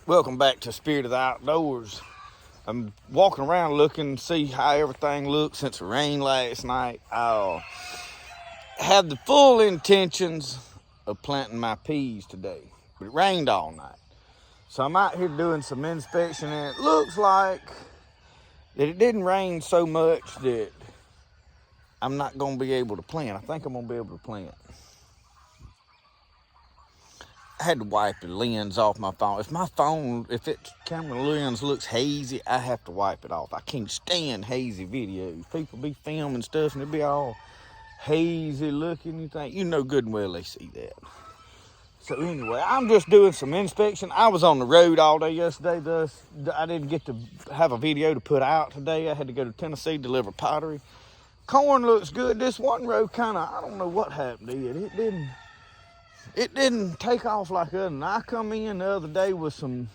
Welcome back to Spirit of the Outdoors. I'm walking around looking to see how everything looks since it rained last night. I had the full intentions of planting my peas today, but it rained all night. So I'm out here doing some inspection, and it looks like that it didn't rain so much that I'm not going to be able to plant. I think I'm going to be able to plant. I had to wipe the lens off my phone. If its camera lens looks hazy, I have to wipe it off. I can't stand hazy videos. People be filming stuff and it be all hazy looking. You know good and well they see that. So anyway, I'm just doing some inspection. I was on the road all day yesterday, thus I didn't get to have a video to put out today. I had to go to Tennessee to deliver pottery. Corn looks good. This one row I don't know what happened to it. It didn't take off like other. And I come in the other day with some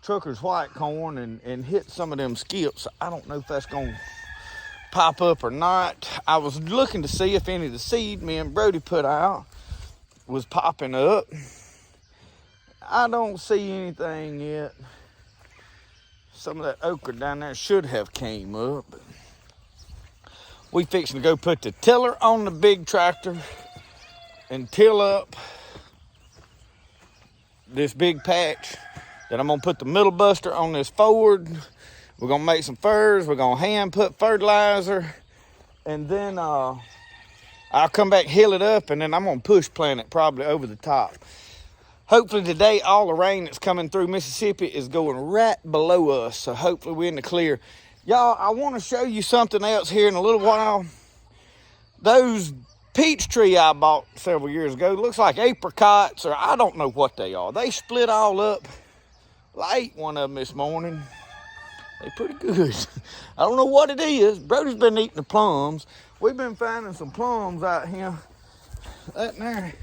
trucker's white corn and hit some of them skips. I don't know if that's going to pop up or not. I was looking to see if any of the seed me and Brody put out was popping up. I don't see anything yet. Some of that okra down there should have came up. But we fixing to go put the tiller on the big tractor and till up this big patch. Then I'm gonna put the middle buster on this Ford. We're gonna make some furs. We're gonna hand put fertilizer, and then I'll come back, hill it up, and then I'm gonna push plant it probably over the top. Hopefully today all the rain that's coming through Mississippi is going right below us, so hopefully we're in the clear. Y'all, I want to show you something else here in a little while. Those peach tree I bought several years ago looks like apricots, or I don't know what they are. They split all up. I ate one of them this morning. They're pretty good. I don't know what it is. Brody's been eating the plums. We've been finding some plums out here. That there.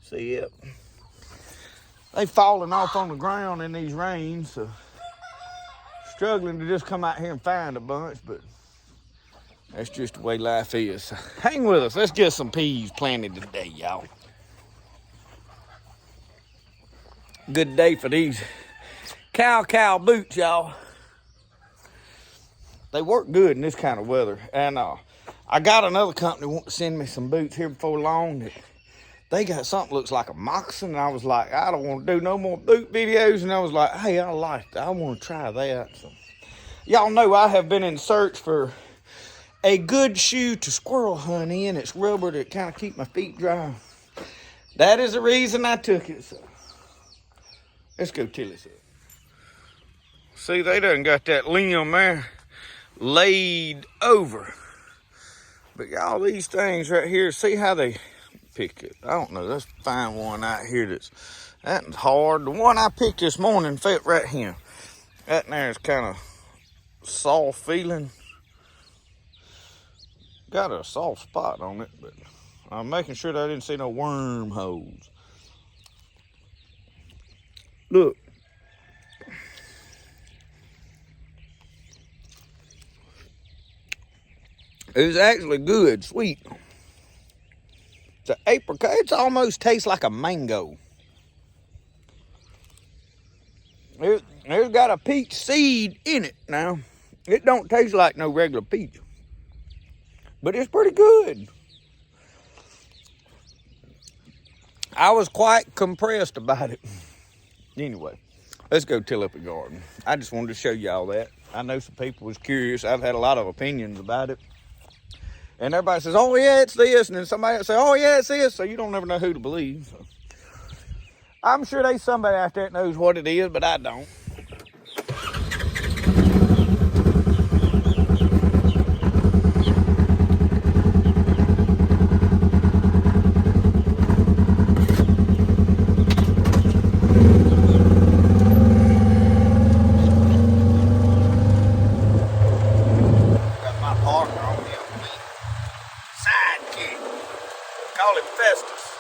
See it? They falling off on the ground in these rains, so struggling to just come out here and find a bunch, but that's just the way life is. Hang with us. Let's get some peas planted today, y'all. Good day for these cow boots, y'all. They work good in this kind of weather. And I got another company want to send me some boots here before long. They got something that looks like a moccasin. And I was like, I don't want to do no more boot videos. And I was like, hey, I like that. I want to try that. So, y'all know I have been in search for a good shoe to squirrel hunt in. It's rubber to kind of keep my feet dry. That is the reason I took it. So let's go till this up. See, they done got that limb there laid over. But y'all, these things right here, see how they pick it. I don't know. Let's find one out here that's hard. The one I picked this morning felt right here. That there is kind of soft feeling. Got a soft spot on it, but I'm making sure that I didn't see no wormholes. Look. It's actually good, sweet. It's an apricot. It almost tastes like a mango. There's got a peach seed in it now. It don't taste like no regular peach, but it's pretty good. I was quite compressed about it. Anyway, let's go till up the garden. I just wanted to show y'all that. I know some people was curious. I've had a lot of opinions about it. And everybody says, oh yeah, it's this. And then somebody else say, oh yeah, it's this. So you don't never know who to believe. So I'm sure there's somebody out there that knows what it is, but I don't. Call him Festus.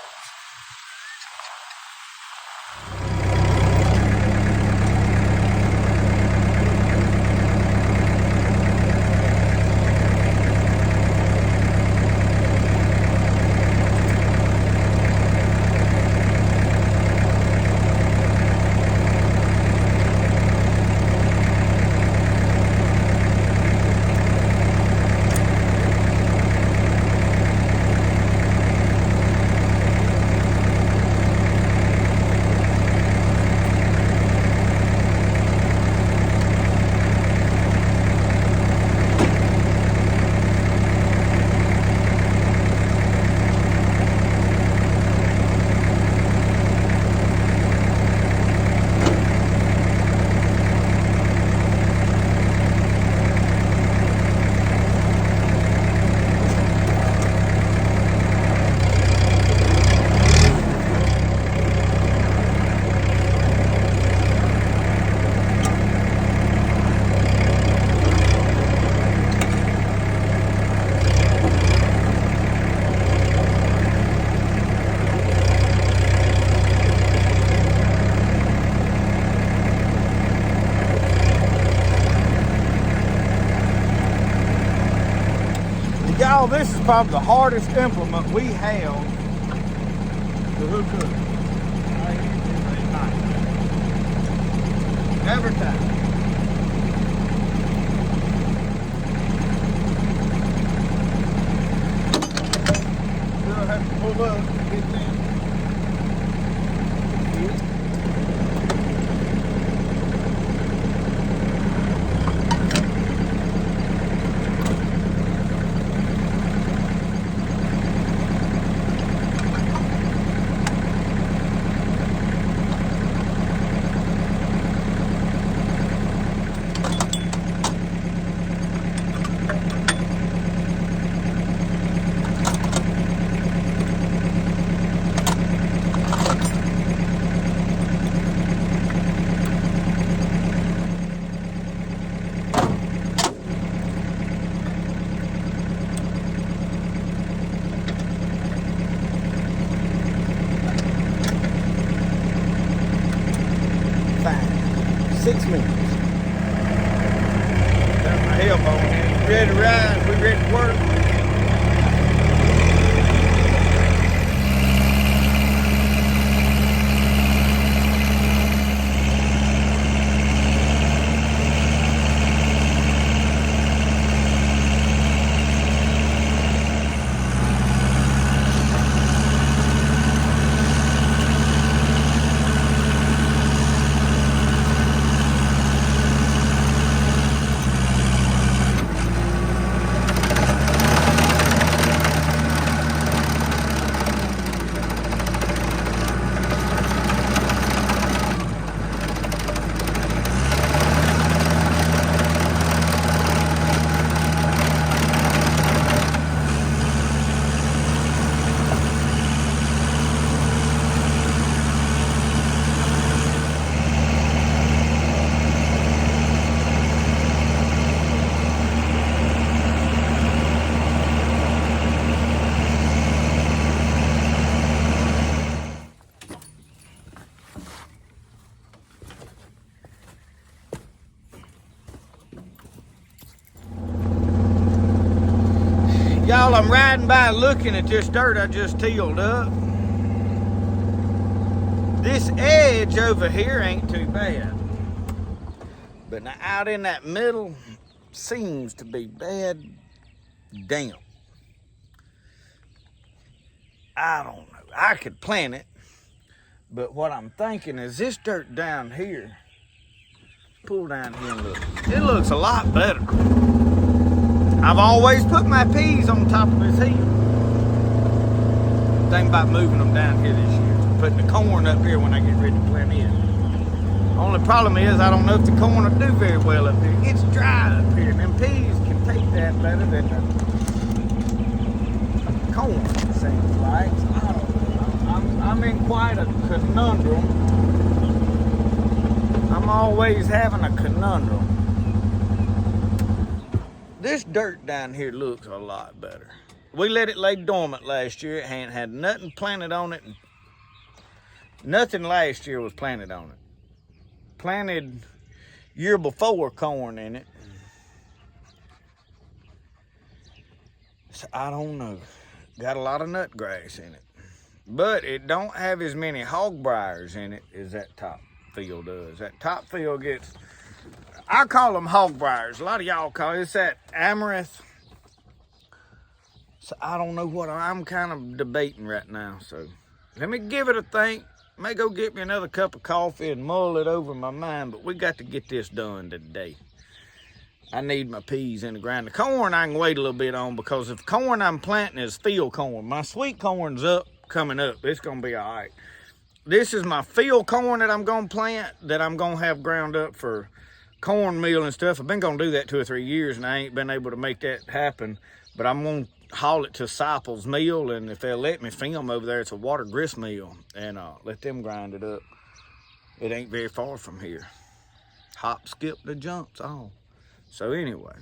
Y'all, this is probably the hardest implement we have to hook up. Every time. We'll have to pull up and get them. Fine. 6 minutes. Got my help on. Ready to ride. We ready to work. Y'all, I'm riding by looking at this dirt I just tilled up. This edge over here ain't too bad. But now out in that middle seems to be bad damp. I don't know. I could plant it. But what I'm thinking is this dirt down here, pull down here and look. It looks a lot better. I've always put my peas on top of this hill. Thinking about moving them down here this year. Putting the corn up here when I get ready to plant in. Only problem is I don't know if the corn will do very well up here. It gets dry up here, and them peas can take that better than the corn, it seems like. So I don't know. I'm in quite a conundrum. I'm always having a conundrum. This dirt down here looks a lot better. We let it lay dormant last year. It hadn't had nothing planted on it. Nothing last year was planted on it. Planted year before corn in it. So I don't know. Got a lot of nut grass in it. But it don't have as many hog briars in it as that top field does. That top field gets, I call them hog briars. A lot of y'all call it, it's that amaranth. So I don't know what I'm kind of debating right now. So let me give it a think. May go get me another cup of coffee and mull it over my mind, but we got to get this done today. I need my peas in the ground. The corn I can wait a little bit on, because if corn I'm planting is field corn, my sweet corn's coming up. It's gonna be all right. This is my field corn that I'm gonna plant, that I'm gonna have ground up for cornmeal and stuff. I've been gonna do that 2 or 3 years, and I ain't been able to make that happen. But I'm gonna haul it to Seipel's mill, and if they'll let me film over there, it's a water grist mill, and let them grind it up. It ain't very far from here. Hop, skip, the jumps all. So anyway.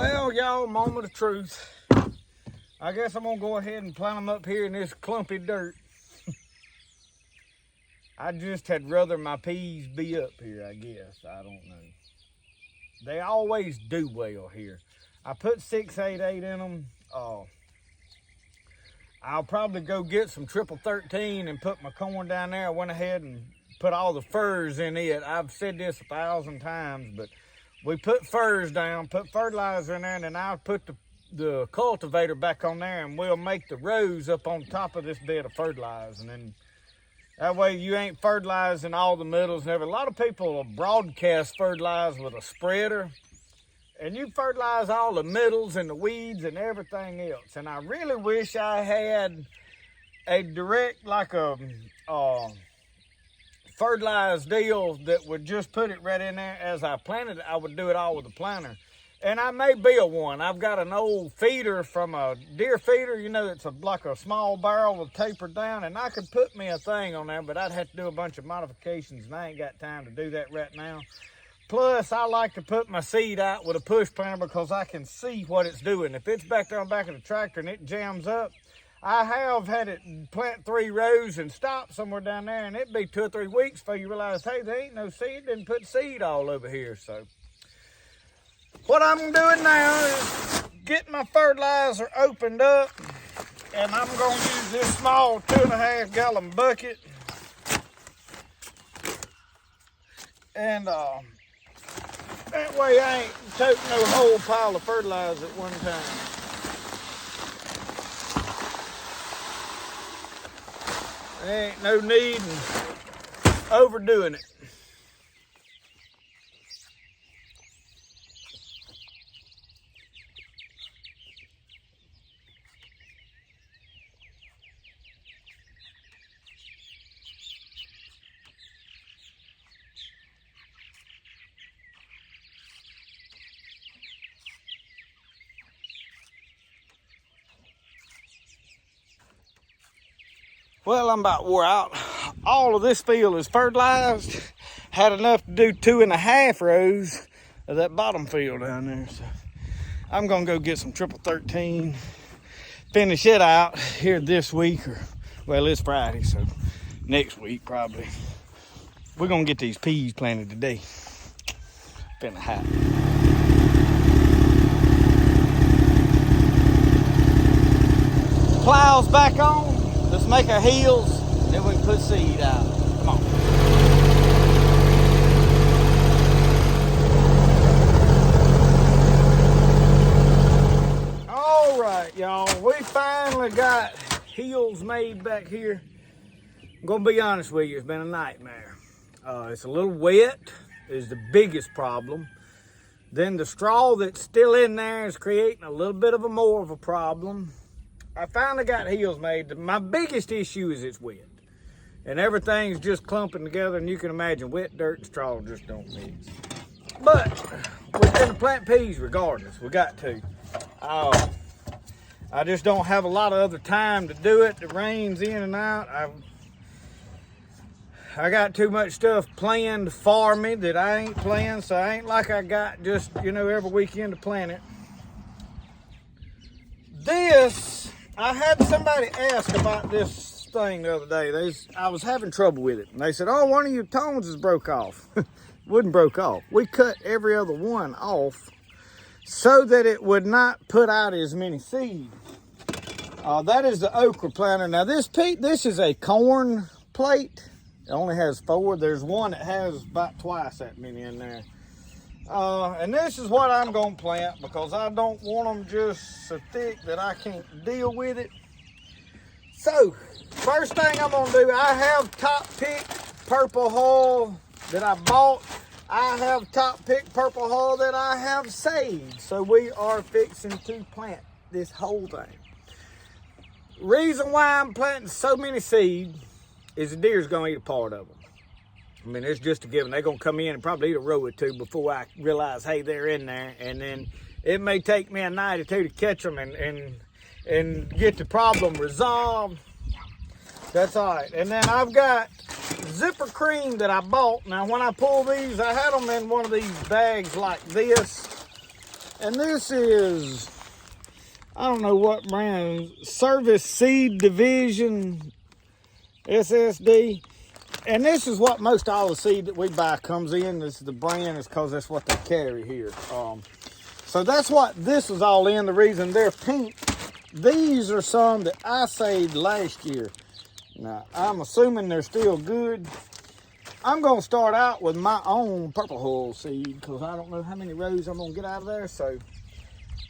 Well, y'all, moment of truth. I guess I'm gonna go ahead and plant them up here in this clumpy dirt. I just had rather my peas be up here, I guess. I don't know. They always do well here. I put 688 in them. I'll probably go get some triple 13 and put my corn down there. I went ahead and put all the furs in it. I've said this 1,000 times, but we put furs down, put fertilizer in there, and then I'll put the cultivator back on there, and we'll make the rows up on top of this bed of fertilizer. And then that way you ain't fertilizing all the middles and everything. A lot of people will broadcast fertilize with a spreader, and you fertilize all the middles and the weeds and everything else. And I really wish I had a direct, like a fertilized deal that would just put it right in there. As I planted it, I would do it all with a planter. And I may build one. I've got an old feeder from a deer feeder, you know, it's like a small barrel with tapered down, and I could put me a thing on there, but I'd have to do a bunch of modifications, and I ain't got time to do that right now. Plus, I like to put my seed out with a push planter because I can see what it's doing. If it's back there on the back of the tractor and it jams up, I have had it plant 3 rows and stop somewhere down there, and it'd be 2 or 3 weeks before you realize, hey, there ain't no seed, didn't put seed all over here. So what I'm doing now is get my fertilizer opened up, and I'm gonna use this small 2.5 gallon bucket. And that way I ain't toting no whole pile of fertilizer at one time. There ain't no need in overdoing it. Well, I'm about wore out. All of this field is fertilized. Had enough to do 2.5 rows of that bottom field down there. So I'm gonna go get some triple 13, finish it out here this week, or well, it's Friday, so next week probably. We're gonna get these peas planted today. Finna happen. Plows back on. Let's make our heels, then we can put seed out. Come on. All right, y'all. We finally got heels made back here. I'm gonna be honest with you, it's been a nightmare. It's a little wet is the biggest problem. Then the straw that's still in there is creating a little bit of more of a problem. I finally got heels made. My biggest issue is it's wet. And everything's just clumping together, and you can imagine wet dirt and straw just don't mix. But we're gonna plant peas regardless. We got to. I just don't have a lot of other time to do it. The rain's in and out. I got too much stuff planned for me that I ain't planned, so I ain't like I got just, you know, every weekend to plant it. I had somebody ask about this thing the other day. I was having trouble with it. And they said, oh, one of your tones is broke off. Wouldn't broke off. We cut every other one off so that it would not put out as many seeds. That is the okra planter. Now this is a corn plate. It only has 4. There's one that has about twice that many in there. And this is what I'm gonna plant because I don't want them just so thick that I can't deal with it. So, first thing I'm gonna do, I have top picked purple hull that I bought. I have top picked purple hull that I have saved. So we are fixing to plant this whole thing. Reason why I'm planting so many seeds is the deer's gonna eat a part of them. I mean, it's just a given. They're going to come in and probably eat a row or 2 before I realize, hey, they're in there. And then it may take me a night or 2 to catch them and get the problem resolved. That's all right. And then I've got zipper cream that I bought. Now, when I pull these, I had them in one of these bags like this. And this is, I don't know what brand, Service Seed Division SSD. And this is what most all the seed that we buy comes in. This is the brand, is because that's what they carry here. So that's what this is all in. The reason they're pink. These are some that I saved last year. Now, I'm assuming they're still good. I'm going to start out with my own purple hull seed because I don't know how many rows I'm going to get out of there. So,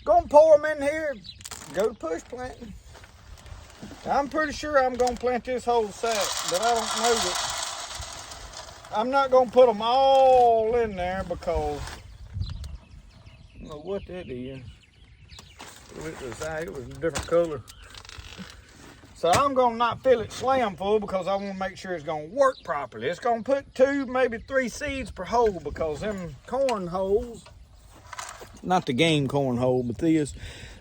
going to pour them in here, go to push planting. I'm pretty sure I'm going to plant this whole sack, but I don't know that. I'm not going to put them all in there because I don't know what that is. It was a different color. So I'm going to not fill it slam full because I want to make sure it's going to work properly. It's going to put 2, maybe 3 seeds per hole because them corn holes, not the game corn hole, but this,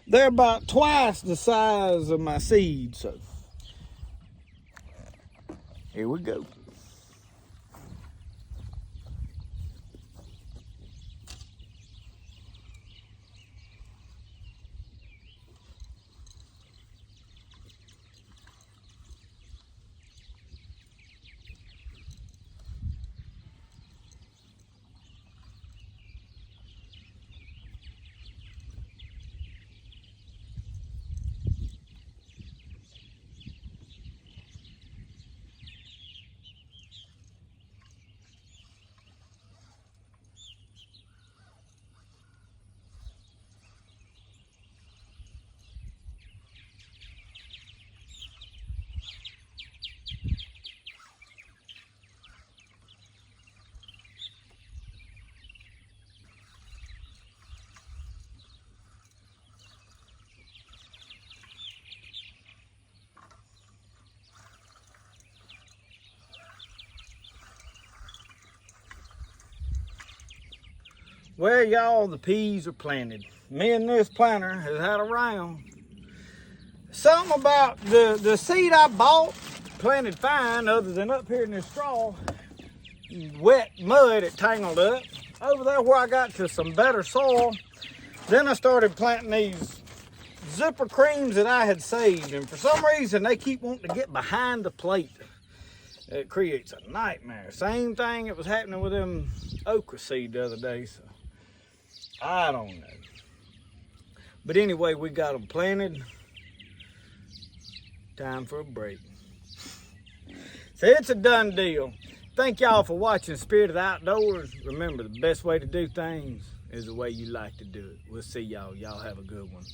they're about twice the size of my seed. So here we go. Well, y'all, the peas are planted. Me and this planter has had a round. Something about the seed I bought planted fine, other than up here in this straw, wet mud, it tangled up. Over there where I got to some better soil, then I started planting these zipper creams that I had saved, and for some reason they keep wanting to get behind the plate. It creates a nightmare. Same thing that was happening with them okra seed the other day, so I don't know. But anyway, we got them planted. Time for a break. So it's a done deal. Thank y'all for watching Spirit of the Outdoors. Remember, the best way to do things is the way you like to do it. We'll see y'all. Y'all have a good one.